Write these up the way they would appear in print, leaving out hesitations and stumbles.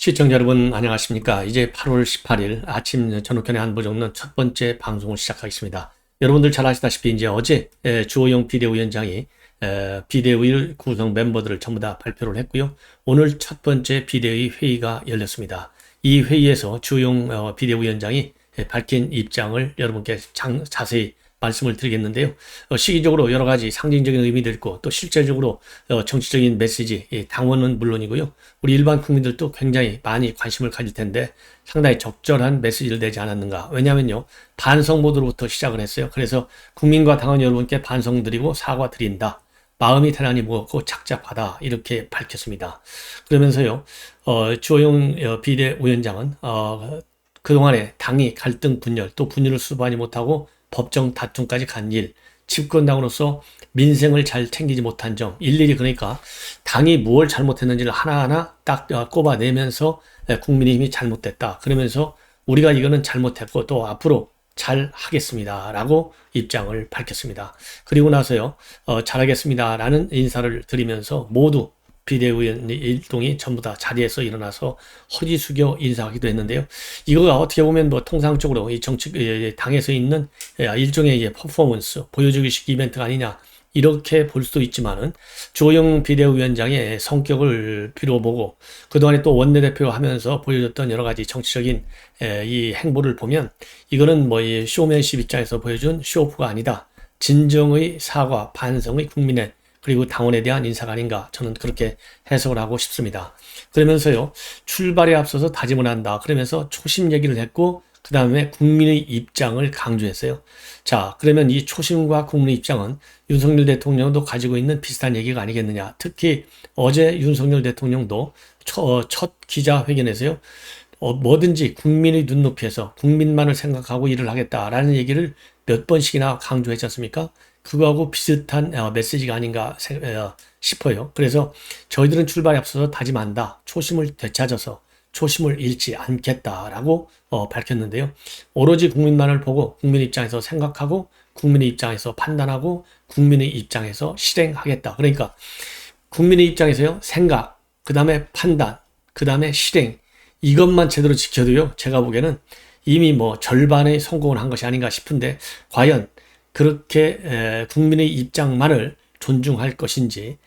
시청자 여러분 안녕하십니까? 이제 8월 18일 아침 저녁견의 한부 적는 첫 번째 방송을 시작하겠습니다. 여러분들 잘 아시다시피 이제 어제 주호영 비대위원장이 비대위 구성 멤버들을 전부 다 발표를 했고요. 오늘 첫 번째 비대위 회의가 열렸습니다. 이 회의에서 주호영 비대위원장이 밝힌 입장을 여러분께 자세히 말씀을 드리겠는데요. 시기적으로 여러 가지 상징적인 의미도 있고 또 실질적으로 정치적인 메시지, 당원은 물론이고요. 우리 일반 국민들도 굉장히 많이 관심을 가질 텐데 상당히 적절한 메시지를 내지 않았는가. 왜냐하면요. 반성 모드로부터 시작을 했어요. 그래서 국민과 당원 여러분께 반성드리고 사과드린다. 마음이 대단히 무겁고 착잡하다. 이렇게 밝혔습니다. 그러면서요. 주호영 비대위원장은 그동안에 당이 갈등 분열 또 분열을 수반이 못하고 법정 다툼까지 간 일, 집권당으로서 민생을 잘 챙기지 못한 점, 일일이 그러니까 당이 무엇 잘못했는지를 하나하나 딱 꼽아내면서 국민의힘이 잘못됐다. 그러면서 우리가 이거는 잘못했고 또 앞으로 잘 하겠습니다. 라고 입장을 밝혔습니다. 그리고 나서요, 잘하겠습니다. 라는 인사를 드리면서 모두 비대위원 일동이 전부 다 자리에서 일어나서 허리 숙여 인사하기도 했는데요. 이거가 어떻게 보면 뭐 통상적으로 이 정치 당에서 있는 일종의 퍼포먼스, 보여주기식 이벤트가 아니냐 이렇게 볼 수도 있지만은 주호영 비대위원장의 성격을 빌어보고 그동안에 또 원내대표 하면서 보여줬던 여러 가지 정치적인 이 행보를 보면 이거는 뭐 이 쇼맨십 입장에서 보여준 쇼오프가 아니다. 진정의 사과, 반성의 국민의 그리고 당원에 대한 인사가 아닌가 저는 그렇게 해석을 하고 싶습니다. 그러면서요. 출발에 앞서서 다짐을 한다. 그러면서 초심 얘기를 했고 그 다음에 국민의 입장을 강조했어요. 자, 그러면 이 초심과 국민의 입장은 윤석열 대통령도 가지고 있는 비슷한 얘기가 아니겠느냐. 특히 어제 윤석열 대통령도 첫 기자회견에서요. 뭐든지 국민의 눈높이에서 국민만을 생각하고 일을 하겠다라는 얘기를 몇 번씩이나 강조했지 않습니까? 그거하고 비슷한 메시지가 아닌가 싶어요. 그래서 저희들은 출발에 앞서서 다짐한다. 초심을 되찾아서 초심을 잃지 않겠다라고 밝혔는데요. 오로지 국민만을 보고 국민 입장에서 생각하고 국민의 입장에서 판단하고 국민의 입장에서 실행하겠다. 그러니까 국민의 입장에서요. 생각, 그 다음에 판단, 그 다음에 실행 이것만 제대로 지켜도요. 제가 보기에는 이미 뭐 절반의 성공을 한 것이 아닌가 싶은데 과연 그렇게 국민의 입장만을 존중할 것인지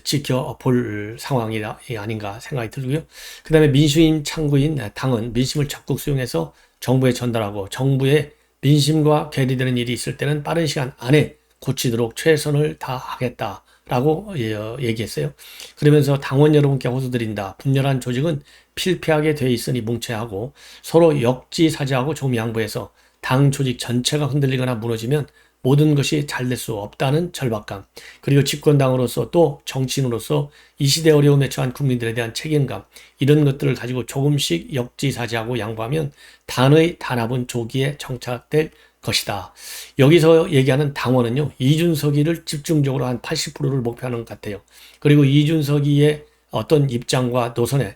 지켜볼 상황이 아닌가 생각이 들고요. 그 다음에 민주인 창구인 당은 민심을 적극 수용해서 정부에 전달하고 정부의 민심과 괴리되는 일이 있을 때는 빠른 시간 안에 고치도록 최선을 다하겠다라고 얘기했어요. 그러면서 당원 여러분께 호소드린다. 분열한 조직은 필패하게 돼 있으니 뭉쳐야 하고 서로 역지사지하고 조금 양보해서 당 조직 전체가 흔들리거나 무너지면 모든 것이 잘 될 수 없다는 절박감, 그리고 집권당으로서 또 정치인으로서 이 시대 어려움에 처한 국민들에 대한 책임감, 이런 것들을 가지고 조금씩 역지사지하고 양보하면 당의 단합은 조기에 정착될 것이다. 여기서 얘기하는 당원은요, 이준석이를 집중적으로 한 80%를 목표하는 것 같아요. 그리고 이준석이의 어떤 입장과 노선에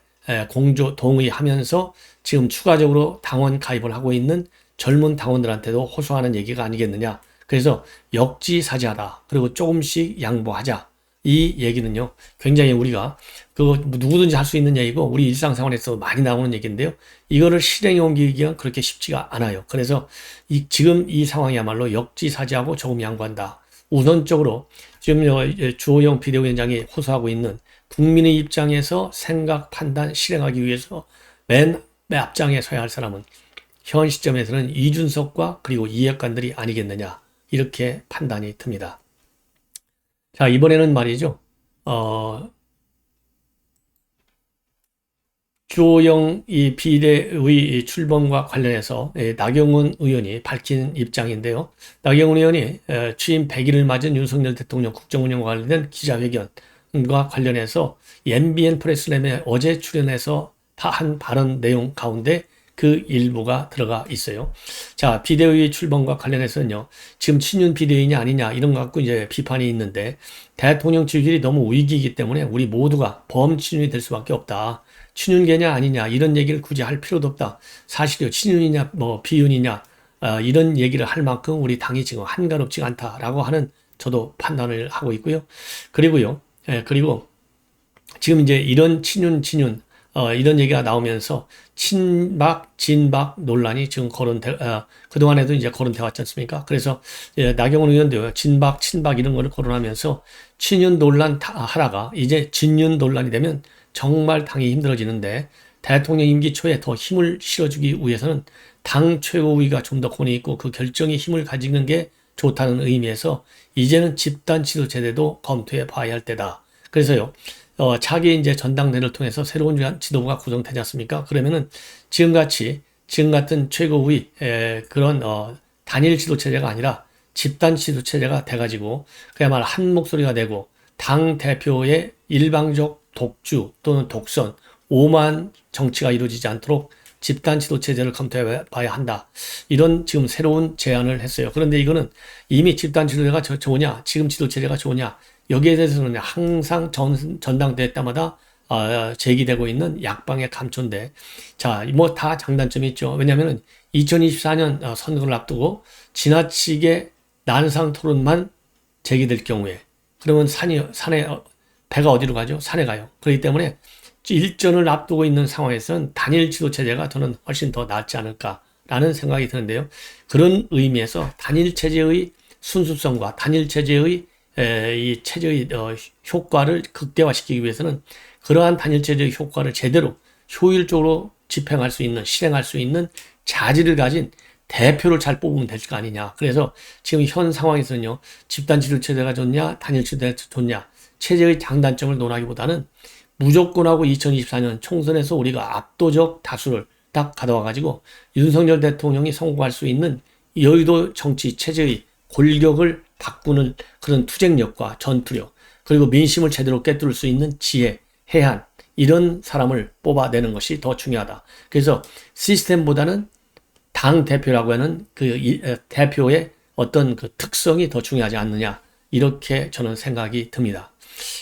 공조 동의하면서 지금 추가적으로 당원 가입을 하고 있는 젊은 당원들한테도 호소하는 얘기가 아니겠느냐. 그래서 역지사지하다. 그리고 조금씩 양보하자. 이 얘기는요. 굉장히 우리가 그거 누구든지 할 수 있는 얘기고 우리 일상생활에서 많이 나오는 얘기인데요. 이거를 실행에 옮기기가 그렇게 쉽지가 않아요. 그래서 지금 이 상황이야말로 역지사지하고 조금 양보한다. 우선적으로 지금 주호영 비대위원장이 호소하고 있는 국민의 입장에서 생각, 판단, 실행하기 위해서 맨 앞장에 서야 할 사람은 현 시점에서는 이준석과 그리고 이해관들이 아니겠느냐 이렇게 판단이 듭니다. 자, 이번에는 말이죠. 주호영 이 비대의 출범과 관련해서 나경원 의원이 밝힌 입장인데요. 나경원 의원이 취임 100일을 맞은 윤석열 대통령 국정운영과 관련된 기자회견과 관련해서 MBN 프레스램에 어제 출연해서 한 발언 내용 가운데 그 일부가 들어가 있어요. 자, 비대위 출범과 관련해서는요, 지금 친윤 비대위냐 아니냐, 이런 거 갖고 이제 비판이 있는데, 대통령 지지율이 너무 위기이기 때문에 우리 모두가 범친윤이 될 수밖에 없다. 친윤계냐 아니냐, 이런 얘기를 굳이 할 필요도 없다. 사실요, 친윤이냐, 뭐, 비윤이냐, 이런 얘기를 할 만큼 우리 당이 지금 한가롭지 않다라고 하는 저도 판단을 하고 있고요. 그리고요, 그리고 지금 이제 이런 친윤, 이런 얘기가 나오면서 친박, 진박 논란이 지금 그동안에도 이제 거론돼 왔지 않습니까? 그래서 나경원 의원도요, 진박, 친박 이런 거를 거론하면서 친윤 논란 하다가 이제 진윤 논란이 되면 정말 당이 힘들어지는데 대통령 임기 초에 더 힘을 실어주기 위해서는 당 최고위가 좀 더 권위 있고 그 결정의 힘을 가지는 게 좋다는 의미에서 이제는 집단 지도 제대도 검토해 봐야 할 때다. 그래서요, 차기 이제 전당대회를 통해서 새로운 지도부가 구성되지 않습니까? 그러면은 지금 같은 최고위, 그런, 단일 지도 체제가 아니라 집단 지도 체제가 돼가지고 그야말로 한 목소리가 되고 당 대표의 일방적 독주 또는 독선, 오만 정치가 이루어지지 않도록 집단 지도 체제를 검토해 봐야 한다. 이런 지금 새로운 제안을 했어요. 그런데 이거는 이미 집단 지도체제가 좋으냐, 지금 지도 체제가 좋으냐, 여기에 대해서는 항상 전당대회 때마다 제기되고 있는 약방의 감초인데, 자, 뭐 다 장단점이 있죠. 왜냐하면 2024년 선거를 앞두고 지나치게 난상 토론만 제기될 경우에, 그러면 산에 배가 어디로 가죠? 산에 가요. 그렇기 때문에 일전을 앞두고 있는 상황에서는 단일 지도 체제가 저는 훨씬 더 낫지 않을까라는 생각이 드는데요. 그런 의미에서 단일 체제의 순수성과 단일 체제의 이 체제의 효과를 극대화시키기 위해서는 그러한 단일 체제의 효과를 제대로 효율적으로 집행할 수 있는, 실행할 수 있는 자질을 가진 대표를 잘 뽑으면 될 거 아니냐. 그래서 지금 현 상황에서는요, 집단 지도 체제가 좋냐, 단일 체제가 좋냐, 체제의 장단점을 논하기보다는 무조건하고 2024년 총선에서 우리가 압도적 다수를 딱 가져와가지고 윤석열 대통령이 성공할 수 있는 여의도 정치 체제의 골격을 바꾸는 그런 투쟁력과 전투력, 그리고 민심을 제대로 꿰뚫을 수 있는 지혜, 해안, 이런 사람을 뽑아내는 것이 더 중요하다. 그래서 시스템보다는 당 대표라고 하는 그 대표의 어떤 그 특성이 더 중요하지 않느냐, 이렇게 저는 생각이 듭니다.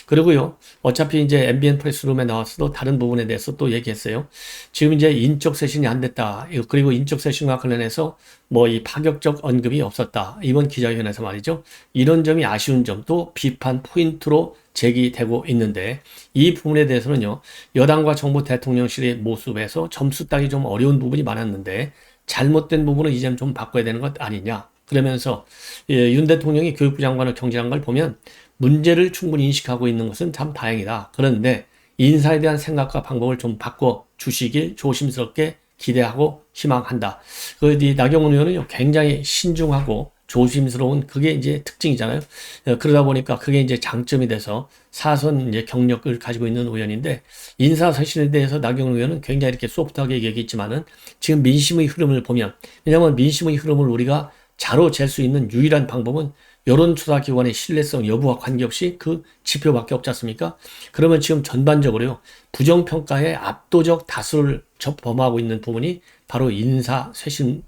그리고요, 어차피 이제 MBN 프레스룸에 나와서도 다른 부분에 대해서 또 얘기했어요. 지금 이제 인적 쇄신이 안 됐다. 그리고 인적 쇄신과 관련해서 뭐 이 파격적 언급이 없었다. 이번 기자회견에서 말이죠. 이런 점이 아쉬운 점도 비판 포인트로 제기되고 있는데, 이 부분에 대해서는요, 여당과 정부 대통령실의 모습에서 점수 따기 좀 어려운 부분이 많았는데, 잘못된 부분은 이제 좀 바꿔야 되는 것 아니냐. 그러면서 윤 대통령이 교육부 장관을 경질한 걸 보면 문제를 충분히 인식하고 있는 것은 참 다행이다. 그런데 인사에 대한 생각과 방법을 좀 바꿔 주시길 조심스럽게 기대하고 희망한다. 나경원 의원은 굉장히 신중하고 조심스러운 그게 이제 특징이잖아요. 그러다 보니까 그게 이제 장점이 돼서 사선 이제 경력을 가지고 있는 의원인데, 인사 쇄신에 대해서 나경원 의원은 굉장히 이렇게 소프트하게 얘기했지만은 지금 민심의 흐름을 보면, 왜냐하면 민심의 흐름을 우리가 자로 잴 수 있는 유일한 방법은 여론조사기관의 신뢰성 여부와 관계없이 그 지표밖에 없지 않습니까? 그러면 지금 전반적으로요, 부정평가에 압도적 다수를 범하고 있는 부분이 바로 인사 쇄신이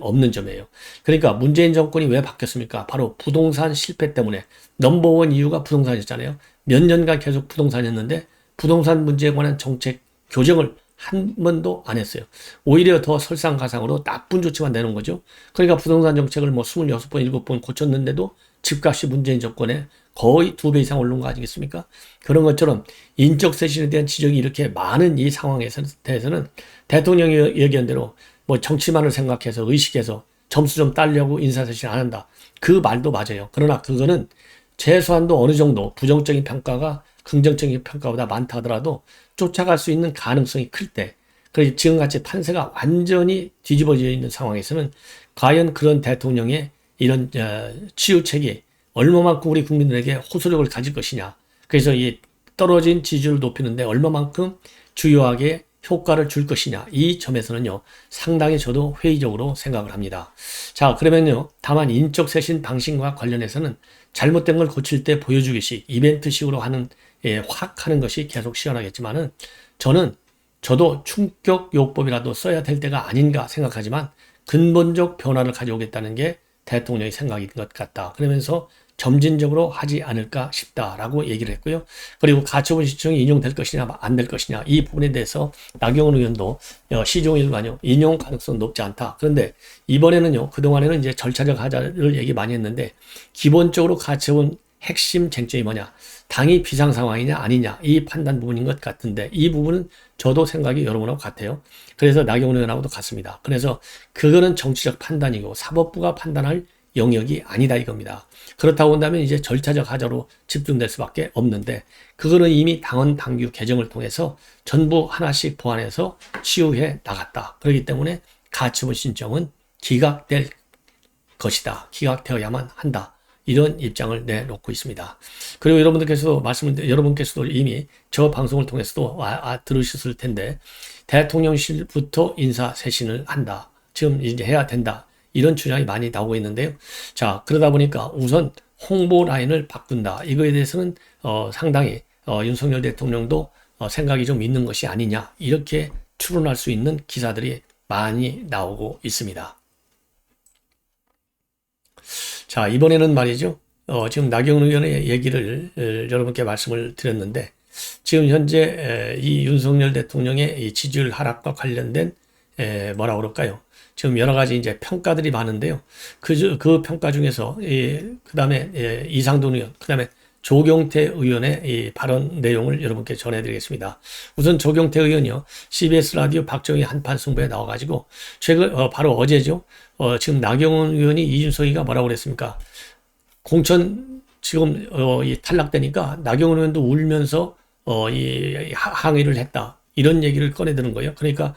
없는 점이에요. 그러니까 문재인 정권이 왜 바뀌었습니까? 바로 부동산 실패 때문에. 넘버원 이유가 부동산이었잖아요. 몇 년간 계속 부동산이었는데 부동산 문제에 관한 정책 교정을 한 번도 안 했어요. 오히려 더 설상가상으로 나쁜 조치만 내는 거죠. 그러니까 부동산 정책을 뭐 26번, 7번 고쳤는데도 집값이 문재인 정권에 거의 2배 이상 오른 거 아니겠습니까? 그런 것처럼 인적 쇄신에 대한 지적이 이렇게 많은 이 상황에 대해서는 대통령이 얘기한 대로 뭐 정치만을 생각해서 의식해서 점수 좀 따려고 인사쇄신 안 한다. 그 말도 맞아요. 그러나 그거는 최소한도 어느 정도 부정적인 평가가 긍정적인 평가보다 많다 하더라도 쫓아갈 수 있는 가능성이 클 때, 그리고 지금같이 판세가 완전히 뒤집어져 있는 상황에서는 과연 그런 대통령의 이런 치유책이 얼마만큼 우리 국민들에게 호소력을 가질 것이냐. 그래서 이 떨어진 지지율을 높이는데 얼마만큼 주요하게 효과를 줄 것이냐. 이 점에서는요, 상당히 저도 회의적으로 생각을 합니다. 자, 그러면요, 다만 인적 쇄신 방식과 관련해서는 잘못된 걸 고칠 때 보여주기식, 이벤트식으로 확 하는 것이 계속 시원하겠지만은, 저도 충격 요법이라도 써야 될 때가 아닌가 생각하지만, 근본적 변화를 가져오겠다는 게 대통령의 생각인 것 같다. 그러면서 점진적으로 하지 않을까 싶다라고 얘기를 했고요. 그리고 가처분 신청이 인용될 것이냐 안 될 것이냐, 이 부분에 대해서 나경원 의원도 시종일관요, 인용 가능성 높지 않다. 그런데 이번에는요, 그동안에는 이제 절차적 하자를 얘기 많이 했는데, 기본적으로 가처분 핵심 쟁점이 뭐냐? 당이 비상 상황이냐 아니냐 이 판단 부분인 것 같은데 이 부분은 저도 생각이 여러분하고 같아요. 그래서 나경원 의원하고도 같습니다. 그래서 그거는 정치적 판단이고 사법부가 판단할 영역이 아니다 이겁니다. 그렇다고 한다면 이제 절차적 하자로 집중될 수밖에 없는데 그거는 이미 당헌 당규 개정을 통해서 전부 하나씩 보완해서 치유해 나갔다. 그렇기 때문에 가처분 신청은 기각될 것이다. 기각되어야만 한다. 이런 입장을 내놓고 있습니다. 그리고 여러분께서도 이미 저 방송을 통해서도 들으셨을 텐데 대통령실부터 인사쇄신을 한다. 지금 이제 해야 된다. 이런 주장이 많이 나오고 있는데요. 자, 그러다 보니까 우선 홍보 라인을 바꾼다. 이거에 대해서는 상당히 윤석열 대통령도 생각이 좀 있는 것이 아니냐. 이렇게 추론할 수 있는 기사들이 많이 나오고 있습니다. 자, 이번에는 말이죠. 지금 나경원 의원의 얘기를 여러분께 말씀을 드렸는데 지금 현재 이 윤석열 대통령의 이 지지율 하락과 관련된 뭐라 그럴까요? 지금 여러 가지 이제 평가들이 많은데요. 그 평가 중에서 그다음에 이상돈 의원, 그다음에 조경태 의원의 이 발언 내용을 여러분께 전해드리겠습니다. 우선 조경태 의원이요, CBS 라디오 박정희 한판 승부에 나와가지고 바로 어제죠. 지금 나경원 의원이 이준석이가 뭐라고 그랬습니까? 공천 지금 탈락되니까 나경원 의원도 울면서 이 항의를 했다. 이런 얘기를 꺼내드는 거예요. 그러니까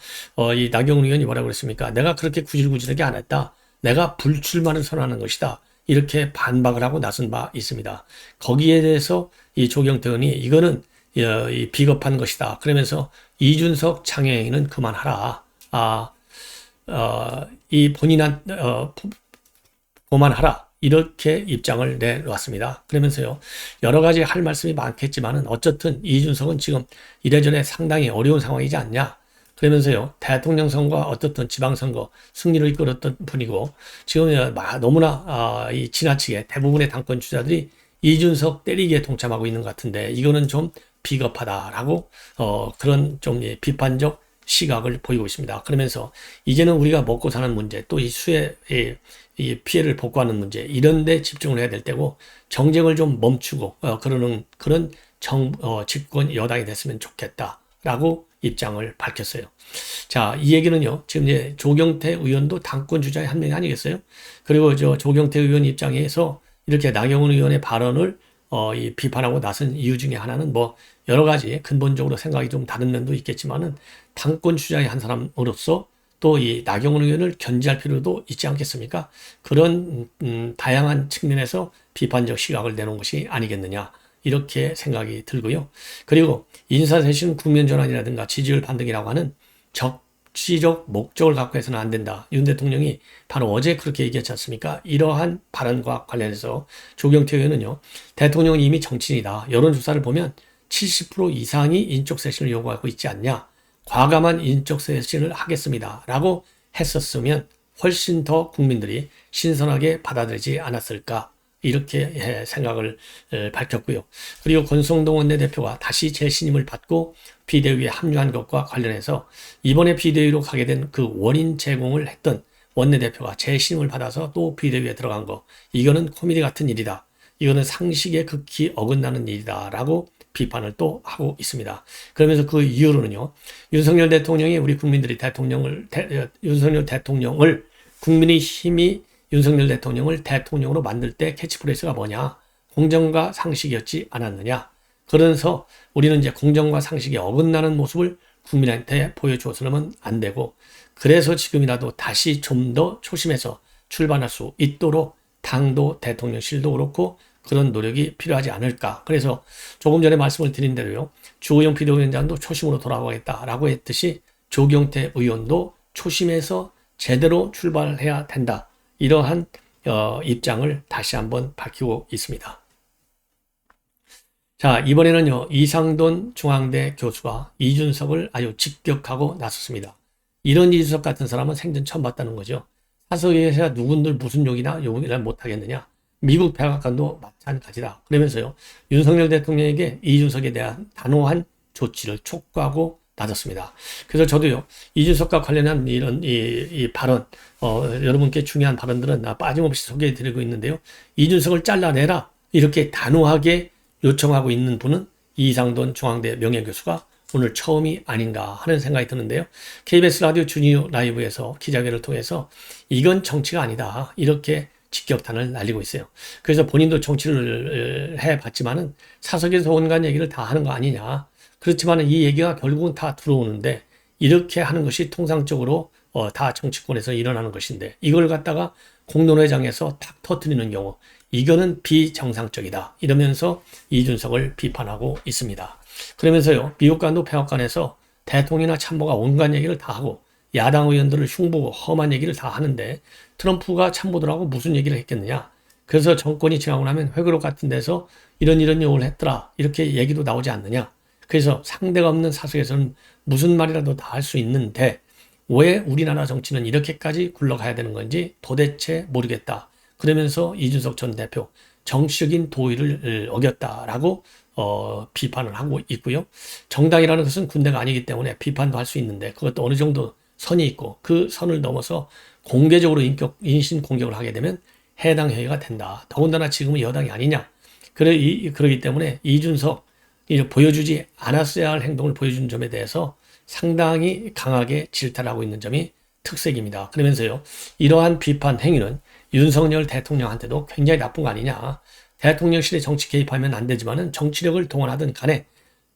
이 나경원 의원이 뭐라고 그랬습니까? 내가 그렇게 구질구질하게 안 했다. 내가 불출마를 선언하는 것이다. 이렇게 반박을 하고 나선 바 있습니다. 거기에 대해서 이 조경태 의원이 이거는 비겁한 것이다. 그러면서 이준석 장애인은 그만하라. 이 그만하라. 이렇게 입장을 내놓았습니다. 그러면서요, 여러 가지 할 말씀이 많겠지만은 어쨌든 이준석은 지금 이래저래 상당히 어려운 상황이지 않냐. 그러면서요, 대통령 선거와 어떻든 지방선거 승리를 이끌었던 분이고, 지금 너무나 지나치게 대부분의 당권 주자들이 이준석 때리기에 동참하고 있는 것 같은데, 이거는 좀 비겁하다라고, 그런 좀 비판적 시각을 보이고 있습니다. 그러면서 이제는 우리가 먹고 사는 문제, 또 이 이 피해를 복구하는 문제, 이런 데 집중을 해야 될 때고, 정쟁을 좀 멈추고, 그런 집권 여당이 됐으면 좋겠다라고 입장을 밝혔어요. 자, 이 얘기는요, 지금 이제 조경태 의원도 당권 주자의 한 명이 아니겠어요? 그리고 조경태 의원 입장에서 이렇게 나경원 의원의 발언을 비판하고 나선 이유 중에 하나는 뭐 여러 가지 근본적으로 생각이 좀 다른 면도 있겠지만은 당권 주자의 한 사람으로서 또 이 나경원 의원을 견제할 필요도 있지 않겠습니까? 그런 다양한 측면에서 비판적 시각을 내놓은 것이 아니겠느냐. 이렇게 생각이 들고요. 그리고 인사쇄신 국면전환이라든가 지지율 반등이라고 하는 정치적 목적을 갖고 해서는 안 된다. 윤 대통령이 바로 어제 그렇게 얘기했지 않습니까? 이러한 발언과 관련해서 조경태 의원은요, 대통령은 이미 정치인이다. 여론조사를 보면 70% 이상이 인적쇄신을 요구하고 있지 않냐. 과감한 인적쇄신을 하겠습니다. 라고 했었으면 훨씬 더 국민들이 신선하게 받아들이지 않았을까. 이렇게 생각을 밝혔고요. 그리고 권성동 원내대표가 다시 재신임을 받고 비대위에 합류한 것과 관련해서 이번에 비대위로 가게 된 그 원인 제공을 했던 원내대표가 재신임을 받아서 또 비대위에 들어간 거, 이거는 코미디 같은 일이다. 이거는 상식에 극히 어긋나는 일이다. 라고 비판을 또 하고 있습니다. 그러면서 그 이유로는요, 윤석열 대통령이 우리 국민들이 윤석열 대통령을 국민의힘이 윤석열 대통령을 대통령으로 만들 때 캐치프레이즈가 뭐냐? 공정과 상식이었지 않았느냐? 그래서 우리는 이제 공정과 상식에 어긋나는 모습을 국민한테 보여주어서는 안 되고, 그래서 지금이라도 다시 좀 더 초심에서 출발할 수 있도록 당도 대통령실도 그렇고 그런 노력이 필요하지 않을까. 그래서 조금 전에 말씀을 드린 대로요, 주호영 비대위원장도 초심으로 돌아가겠다라고 했듯이 조경태 의원도 초심에서 제대로 출발해야 된다. 이러한 입장을 다시 한번 밝히고 있습니다. 자, 이번에는요, 이상돈 중앙대 교수가 이준석을 아주 직격하고 나섰습니다. 이런 이준석 같은 사람은 생전 처음 봤다는 거죠. 사석에서 누군들 무슨 욕이나 못하겠느냐. 미국 백악관도 마찬가지다. 그러면서요, 윤석열 대통령에게 이준석에 대한 단호한 조치를 촉구하고 나섰습니다. 그래서 저도요, 이준석과 관련한 이런 이 발언, 여러분께 중요한 발언들은 빠짐없이 소개해 드리고 있는데요. 이준석을 잘라내라. 이렇게 단호하게 요청하고 있는 분은 이상돈 중앙대 명예교수가 오늘 처음이 아닌가 하는 생각이 드는데요. KBS 라디오 주니어 라이브에서 기자회견을 통해서 이건 정치가 아니다, 이렇게 직격탄을 날리고 있어요. 그래서 본인도 정치를 해봤지만은 사석에서 온갖 얘기를 다 하는 거 아니냐. 그렇지만은 이 얘기가 결국은 다 들어오는데 이렇게 하는 것이 통상적으로 다 정치권에서 일어나는 것인데 이걸 갖다가 공론회장에서 탁 터뜨리는 경우 이거는 비정상적이다, 이러면서 이준석을 비판하고 있습니다. 그러면서요, 미국간도 백악관에서 대통령이나 참모가 온갖 얘기를 다 하고 야당 의원들을 흉보고 험한 얘기를 다 하는데 트럼프가 참모들하고 무슨 얘기를 했겠느냐. 그래서 정권이 지나고 나면 회고록 같은 데서 이런 요구를 했더라, 이렇게 얘기도 나오지 않느냐. 그래서 상대가 없는 사석에서는 무슨 말이라도 다 할 수 있는데 왜 우리나라 정치는 이렇게까지 굴러가야 되는 건지 도대체 모르겠다. 그러면서 이준석 전 대표 정치적인 도의를 어겼다라고 비판을 하고 있고요. 정당이라는 것은 군대가 아니기 때문에 비판도 할 수 있는데 그것도 어느 정도 선이 있고 그 선을 넘어서 공개적으로 인신 공격을 하게 되면 해당 행위가 된다. 더군다나 지금은 여당이 아니냐. 그러기 때문에 이준석 보여주지 않았어야 할 행동을 보여준 점에 대해서 상당히 강하게 질타를 하고 있는 점이 특색입니다. 그러면서요, 이러한 비판 행위는 윤석열 대통령한테도 굉장히 나쁜 거 아니냐. 대통령실에 정치 개입하면 안 되지만은 정치력을 동원하든 간에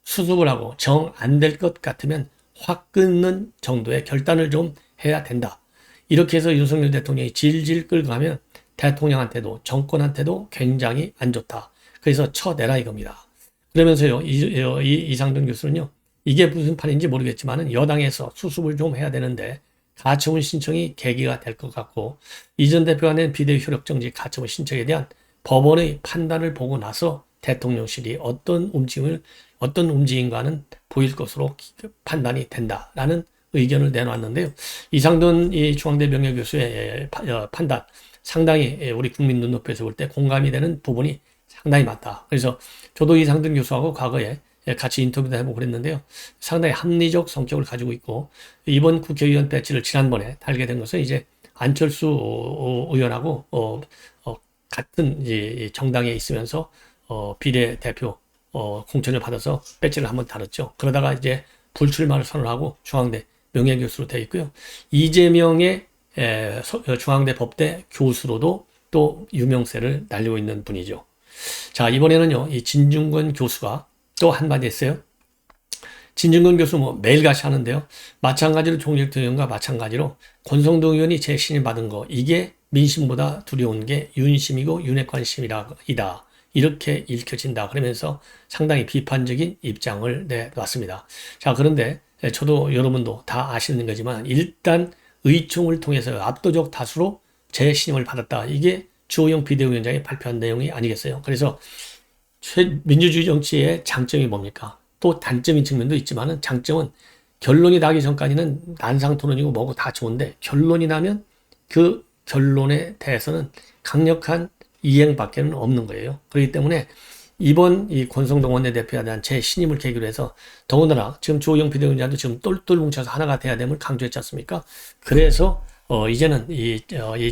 수습을 하고 정 안 될 것 같으면 확 끊는 정도의 결단을 좀 해야 된다. 이렇게 해서 윤석열 대통령이 질질 끌고 가면 대통령한테도 정권한테도 굉장히 안 좋다. 그래서 쳐내라 이겁니다. 그러면서요, 이상돈 교수는요, 이게 무슨 판인지 모르겠지만은 여당에서 수습을 좀 해야 되는데 가처분 신청이 계기가 될 것 같고 이 전 대표가 낸 비대위 효력정지 가처분 신청에 대한 법원의 판단을 보고 나서 대통령실이 어떤 움직임과는 보일 것으로 판단이 된다라는 의견을 내놨는데요. 이상돈 중앙대 명예교수의 판단 상당히 우리 국민 눈높이에서 볼 때 공감이 되는 부분이 상당히 많다. 그래서 저도 이상돈 교수하고 과거에 같이 인터뷰도 해보고 그랬는데요. 상당히 합리적 성격을 가지고 있고 이번 국회의원 배지를 지난번에 달게 된 것은 이제 안철수 의원하고 같은 이제 정당에 있으면서 비례대표 공천을 받아서 배지를 한번 달았죠. 그러다가 이제 불출마를 선언하고 중앙대 명예교수로 되어 있고요. 이재명의 중앙대 법대 교수로도 또 유명세를 날리고 있는 분이죠. 자, 이번에는요, 이 진중권 교수가 또 한마디 했어요. 진중권 교수 매일같이 하는데요. 마찬가지로 종일토 의원과 마찬가지로 권성동 의원이 재신임 받은 거 이게 민심보다 두려운 게 윤심이고 윤핵관심이다. 이렇게 읽혀진다. 그러면서 상당히 비판적인 입장을 내놨습니다. 자, 그런데 저도 여러분도 다 아시는 거지만 일단 의총을 통해서 압도적 다수로 재신임을 받았다. 이게 주호영 비대위원장이 발표한 내용이 아니겠어요. 그래서 민주주의 정치의 장점이 뭡니까? 또 단점인 측면도 있지만 장점은 결론이 나기 전까지는 난상 토론이고 뭐고 다 좋은데 결론이 나면 그 결론에 대해서는 강력한 이행밖에는 없는 거예요. 그렇기 때문에 이번 이 권성동 원내대표에 대한 재신임을 계기로 해서 더군다나 지금 주호영 비대위원장도 지금 똘똘 뭉쳐서 하나가 돼야 됨을 강조했지 않습니까? 그래서 이제는 이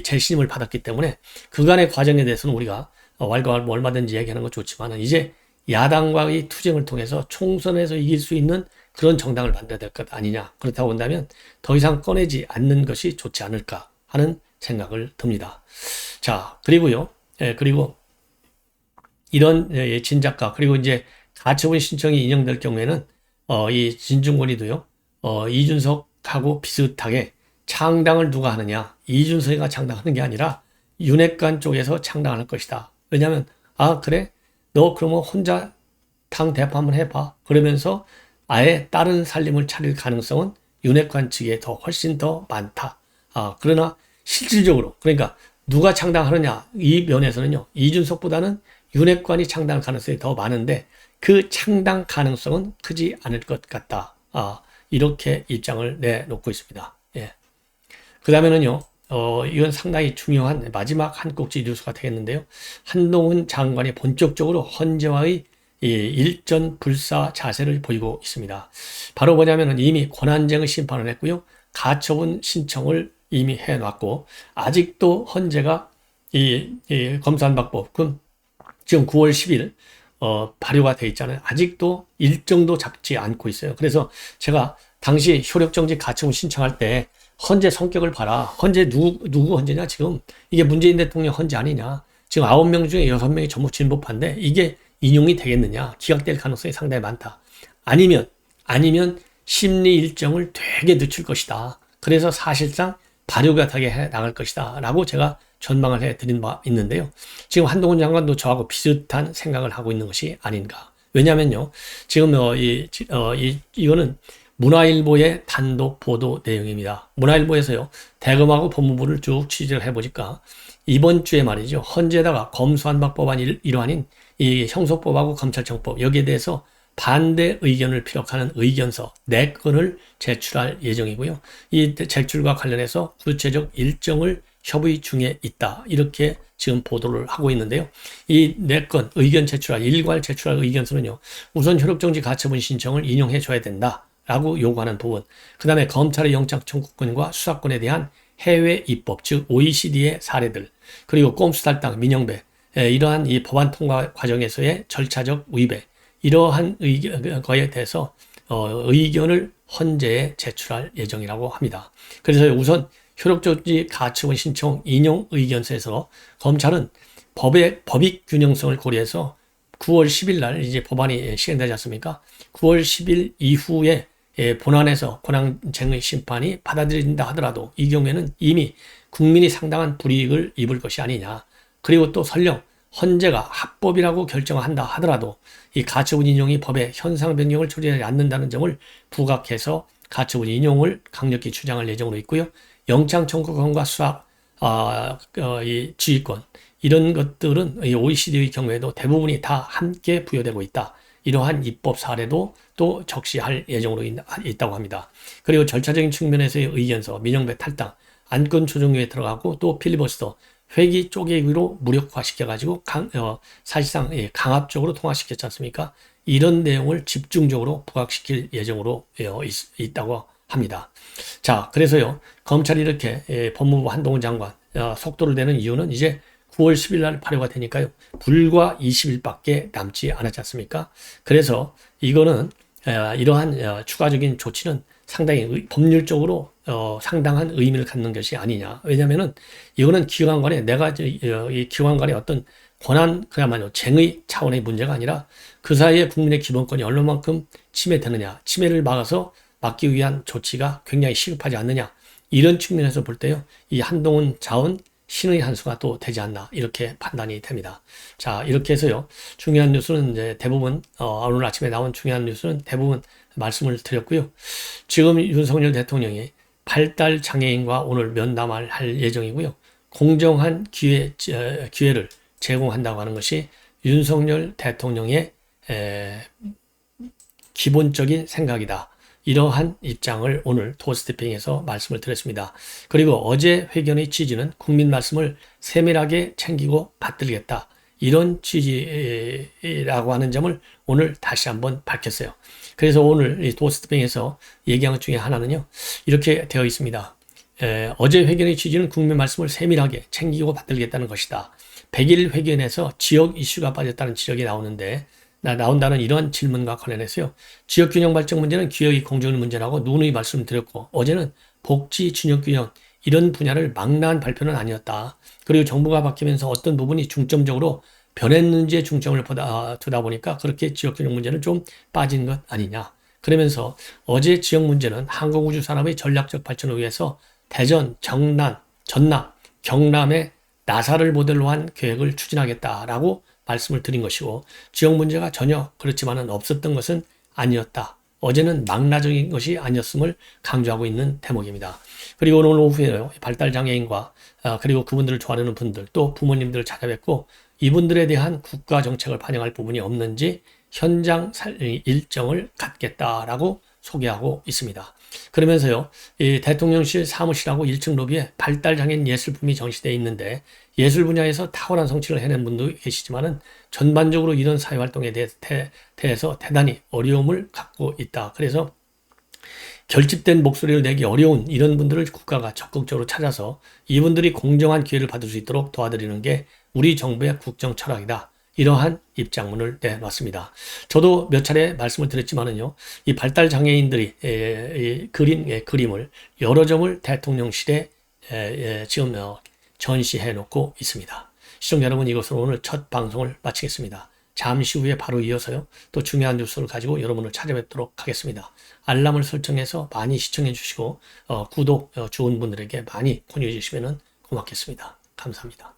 재신임을 받았기 때문에 그간의 과정에 대해서는 우리가 왈가왈부 얼마든지 얘기하는 건 좋지만 이제 야당과의 투쟁을 통해서 총선에서 이길 수 있는 그런 정당을 만들어야 될 것 아니냐. 그렇다고 본다면 더 이상 꺼내지 않는 것이 좋지 않을까 하는 생각을 듭니다. 자, 그리고요. 그리고 이런 진작가 그리고 이제 가처분 신청이 인용될 경우에는 이 진중권이도요. 이준석하고 비슷하게 창당을 누가 하느냐. 이준석이가 창당하는 게 아니라 윤핵관 쪽에서 창당할 것이다. 왜냐하면 그래? 너 그러면 혼자 당 대표 한번 해봐. 그러면서 아예 다른 살림을 차릴 가능성은 윤핵관 측에 훨씬 더 많다. 그러나 실질적으로 그러니까 누가 창당하느냐 이 면에서는요. 이준석보다는 윤핵관이 창당 가능성이 더 많은데 그 창당 가능성은 크지 않을 것 같다. 이렇게 입장을 내놓고 있습니다. 예. 그 다음에는요. 이건 상당히 중요한 마지막 한 꼭지 뉴스가 되겠는데요. 한동훈 장관이 본격적으로 헌재와의 일전 불사 자세를 보이고 있습니다. 바로 뭐냐면은 이미 권한쟁의 심판을 했고요. 가처분 신청을 이미 해놨고 아직도 헌재가 이 검사안박법 지금 9월 10일 발효가 돼 있잖아요. 아직도 일정도 잡지 않고 있어요. 그래서 제가 당시 효력정지 가처분 신청할 때 헌재 성격을 봐라. 헌재 누구 헌재냐 지금. 이게 문재인 대통령 헌재 아니냐. 지금 9명 중에 6명이 전부 진보파인데 이게 인용이 되겠느냐. 기각될 가능성이 상당히 많다. 아니면 심리 일정을 되게 늦출 것이다. 그래서 사실상 발효가 되게 해 나갈 것이다. 라고 제가 전망을 해 드린 바 있는데요. 지금 한동훈 장관도 저하고 비슷한 생각을 하고 있는 것이 아닌가. 왜냐면요. 지금 이거는 문화일보의 단독 보도 내용입니다. 문화일보에서요. 대검하고 법무부를 쭉 취재를 해보니까 이번 주에 말이죠. 헌재에다가 검수완박 법안 일환인 이 형소법하고 검찰청법 여기에 대해서 반대 의견을 피력하는 의견서 4건을 제출할 예정이고요. 이 제출과 관련해서 구체적 일정을 협의 중에 있다. 이렇게 지금 보도를 하고 있는데요. 이 4건 의견 제출할 일괄 제출할 의견서는요. 우선 효력정지 가처분 신청을 인용해 줘야 된다. 라고 요구하는 부분. 그 다음에 검찰의 영장 청구권과 수사권에 대한 해외 입법, 즉 OECD의 사례들, 그리고 꼼수 탈당, 민영배, 이러한 이 법안 통과 과정에서의 절차적 위배, 이러한 거에 대해서 의견을 헌재에 제출할 예정이라고 합니다. 그래서 우선 효력정지 가처분 신청 인용 의견서에서 검찰은 법익 균형성을 고려해서 9월 10일 날 이제 법안이 시행되지 않습니까? 9월 10일 이후에 본안에서 권한쟁의 심판이 받아들인다 하더라도 이 경우에는 이미 국민이 상당한 불이익을 입을 것이 아니냐. 그리고 또 설령 헌재가 합법이라고 결정한다 하더라도 이 가처분 인용이 법의 현상 변경을 초래하지 않는다는 점을 부각해서 가처분 인용을 강력히 주장할 예정으로 있고요. 영장 청구권과 수사, 이 지휘권 이런 것들은 이 OECD의 경우에도 대부분이 다 함께 부여되고 있다. 이러한 입법 사례도 또 적시할 예정으로 있다고 합니다. 그리고 절차적인 측면에서의 의견서, 민영배 탈당, 안건 조정위에 들어가고 또 필리버스터, 회기 쪼개기로 무력화시켜가지고 사실상 강압적으로 통과시켰지 않습니까? 이런 내용을 집중적으로 부각시킬 예정으로 있다고 합니다. 자, 그래서요, 검찰이 이렇게 법무부 한동훈 장관 속도를 내는 이유는 이제 9월 10일 날 발효가 되니까요. 불과 20일밖에 남지 않았지 않습니까? 그래서 이거는 이러한 추가적인 조치는 상당히 법률적으로 상당한 의미를 갖는 것이 아니냐. 왜냐면은 이거는 기관간에 이 기관간의 어떤 권한 그야말로 쟁의 차원의 문제가 아니라 그 사이에 국민의 기본권이 얼마만큼 침해되느냐. 침해를 막기 위한 조치가 굉장히 시급하지 않느냐. 이런 측면에서 볼 때요. 이 한동훈 자원 신의 한 수가 또 되지 않나 이렇게 판단이 됩니다. 자, 이렇게 해서요. 중요한 뉴스는 이제 대부분 오늘 아침에 나온 중요한 뉴스는 대부분 말씀을 드렸고요. 지금 윤석열 대통령이 발달 장애인과 오늘 면담을 할 예정이고요. 공정한 기회를 제공한다고 하는 것이 윤석열 대통령의 기본적인 생각이다. 이러한 입장을 오늘 도스태핑에서 말씀을 드렸습니다. 그리고 어제 회견의 취지는 국민 말씀을 세밀하게 챙기고 받들겠다. 이런 취지라고 하는 점을 오늘 다시 한번 밝혔어요. 그래서 오늘 이 도스태핑에서 얘기한 것 중에 하나는요. 이렇게 되어 있습니다. 어제 회견의 취지는 국민 말씀을 세밀하게 챙기고 받들겠다는 것이다. 100일 회견에서 지역 이슈가 빠졌다는 지적이 나온다는 이런 질문과 관련해서요. 지역균형 발전 문제는 기업이 공정의 문제라고 누누이 말씀드렸고 어제는 복지, 균형 이런 분야를 망라한 발표는 아니었다. 그리고 정부가 바뀌면서 어떤 부분이 중점적으로 변했는지에 중점을 두다 보니까 그렇게 지역균형 문제는 좀 빠진 것 아니냐. 그러면서 어제 지역 문제는 항공우주 산업의 전략적 발전을 위해서 대전, 전남, 경남에 나사를 모델로 한 계획을 추진하겠다라고 말씀을 드린 것이고 지역 문제가 전혀 그렇지만은 없었던 것은 아니었다. 어제는 망라적인 것이 아니었음을 강조하고 있는 대목입니다. 그리고 오늘 오후에 발달장애인과 그리고 그분들을 좋아하는 분들 또 부모님들을 찾아뵙고 이분들에 대한 국가 정책을 반영할 부분이 없는지 현장 일정을 갖겠다라고 소개하고 있습니다. 그러면서요, 이 대통령실 사무실하고 1층 로비에 발달장애인 예술품이 전시되어 있는데 예술 분야에서 탁월한 성취를 해낸 분도 계시지만은 전반적으로 이런 사회활동에 대해서 대단히 어려움을 갖고 있다. 그래서 결집된 목소리를 내기 어려운 이런 분들을 국가가 적극적으로 찾아서 이분들이 공정한 기회를 받을 수 있도록 도와드리는 게 우리 정부의 국정 철학이다. 이러한 입장문을 내놨습니다. 저도 몇 차례 말씀을 드렸지만은요, 이 발달 장애인들이 그린 그림을 여러 점을 대통령실에 지금 전시해 놓고 있습니다. 시청자 여러분, 이것으로 오늘 첫 방송을 마치겠습니다. 잠시 후에 바로 이어서요, 또 중요한 뉴스를 가지고 여러분을 찾아뵙도록 하겠습니다. 알람을 설정해서 많이 시청해 주시고 구독 좋은 분들에게 많이 권유해 주시면 고맙겠습니다. 감사합니다.